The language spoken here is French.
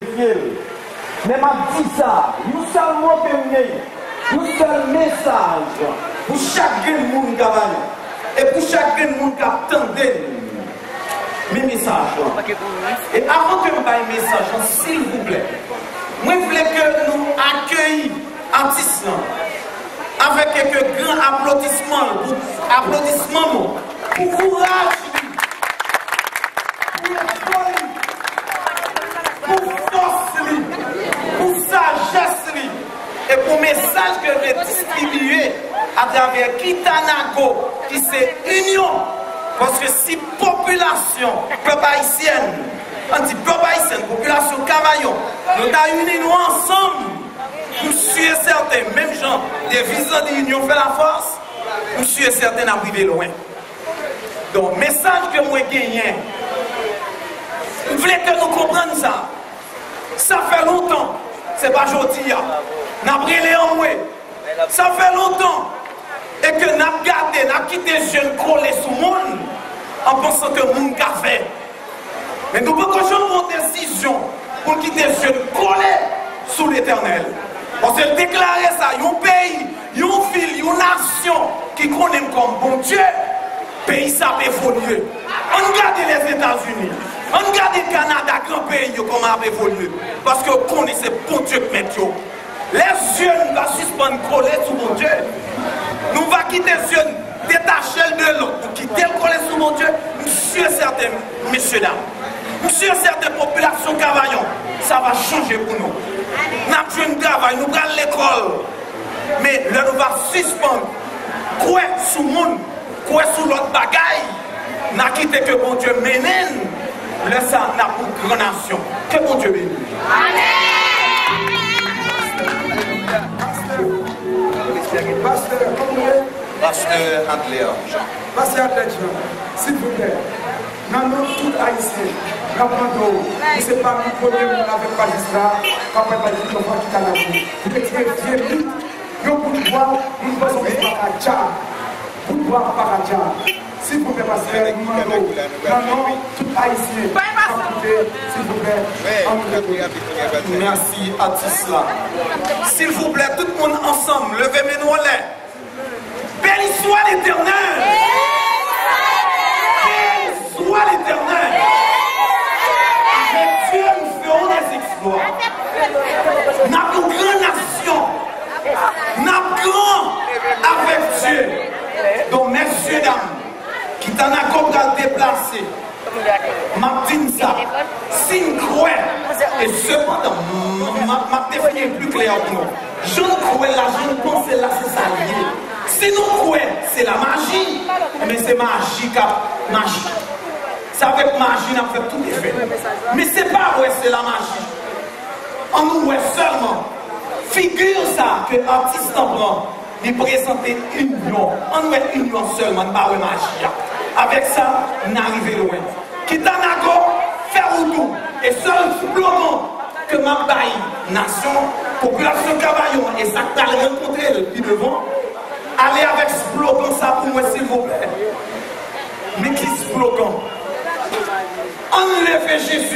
Mais m'a dit ça, nous seulement que nous seul message pour chaque monde qui et pour chaque monde qui attend mes messages. Et avant que je fasse un message, s'il vous plaît, moi je voulais que nous accueillions artistes avec quelques grands applaudissements, pour courage, pour force, pour sagesse et pour message que je vais distribuer à travers Kitanago, qui c'est union. Parce que si population, peuple haïtienne, anti-peuple haïtienne, population Cavaillon, nous avons unis nous ensemble, je suis certain, même gens, des visants d'union fait la force, je suis certain d'arriver loin. Donc, message que moi gagne, je voulais que nous comprenions ça. Ça fait longtemps, c'est pas aujourd'hui, nous avons brûlé en moi. Ça fait longtemps. Et que nous avons gardé, nous avons quitté les jeunes collés sur le monde en pensant que le monde a fait. Mais nous pouvons prendre une décision pour quitter les jeunes collés sous l'éternel. Parce que déclarer ça, il y a un pays, il y a une ville, il y a une nation qui connaît comme bon Dieu, le pays ça peut évoluer. On regarde les États-Unis, on regarde le Canada, grand pays, comment ça évoluer. Parce que vous connaissez bon Dieu que mettre. Les jeunes vont suspendre coller sur mon Dieu. Nous allons quitter les jeunes, détacher de l'autre, pour quitter le coller sur mon Dieu. Monsieur certain, messieurs, dames, monsieur certain, population Cavaillon, ça va changer pour nous. Nous avons un travail, nous allons l'école. Mais là, nous allons suspendre, quoi sur le monde, quoi sur l'autre bagaille. Nous avons quitté que mon Dieu mène. Là, ça n'a pour grande nation. Que mon Dieu bénisse. Amen. Pasteur Adler Jean. Pasteur Adler Jean, s'il vous plaît, nous sommes tous haïtiens. Nous ne sommes pas nous premier avec le magistrat, après pas dire qu'on va quitter la vie. Vous êtes très vite. Nous pouvons voir, nous passons par la Dja. Vous pouvez voir par la Dja. S'il vous plaît, pasteur, nous sommes tous haïtiens. S'il vous plaît, merci à tous là. S'il vous plaît, tout le monde ensemble, levez mes doigts là. Béni soit l'Éternel. Béni soit l'Éternel. Avec Dieu, nous ferons des exploits. Notre grande nation, notre grand avec Dieu. Donc, messieurs, dames, qui t'en a comme déplacé. Martin ça, si nous croyons, et cependant, ma définition est plus claire pour nous. Je ne crois là, je ne pense là, c'est ça lié. Si nous croyons, c'est la magie, mais c'est magie qui a magie. Ça avec magie, on a fait tout effet. Mais c'est pas ouais, c'est la magie. On nous voit seulement. Figure ça que l'artiste en prend, il présente une union. On nous voit une union seulement, pas ouais magie. Avec ça, on arrive loin. Kitanago, faire tout. Et seul slogan que ma baille, nation, population Cavaillon, et ça que tu as rencontré depuis devant, allez avec ce slogan ça pour moi, s'il vous plaît. Mais qui slogan? Enlevez Jésus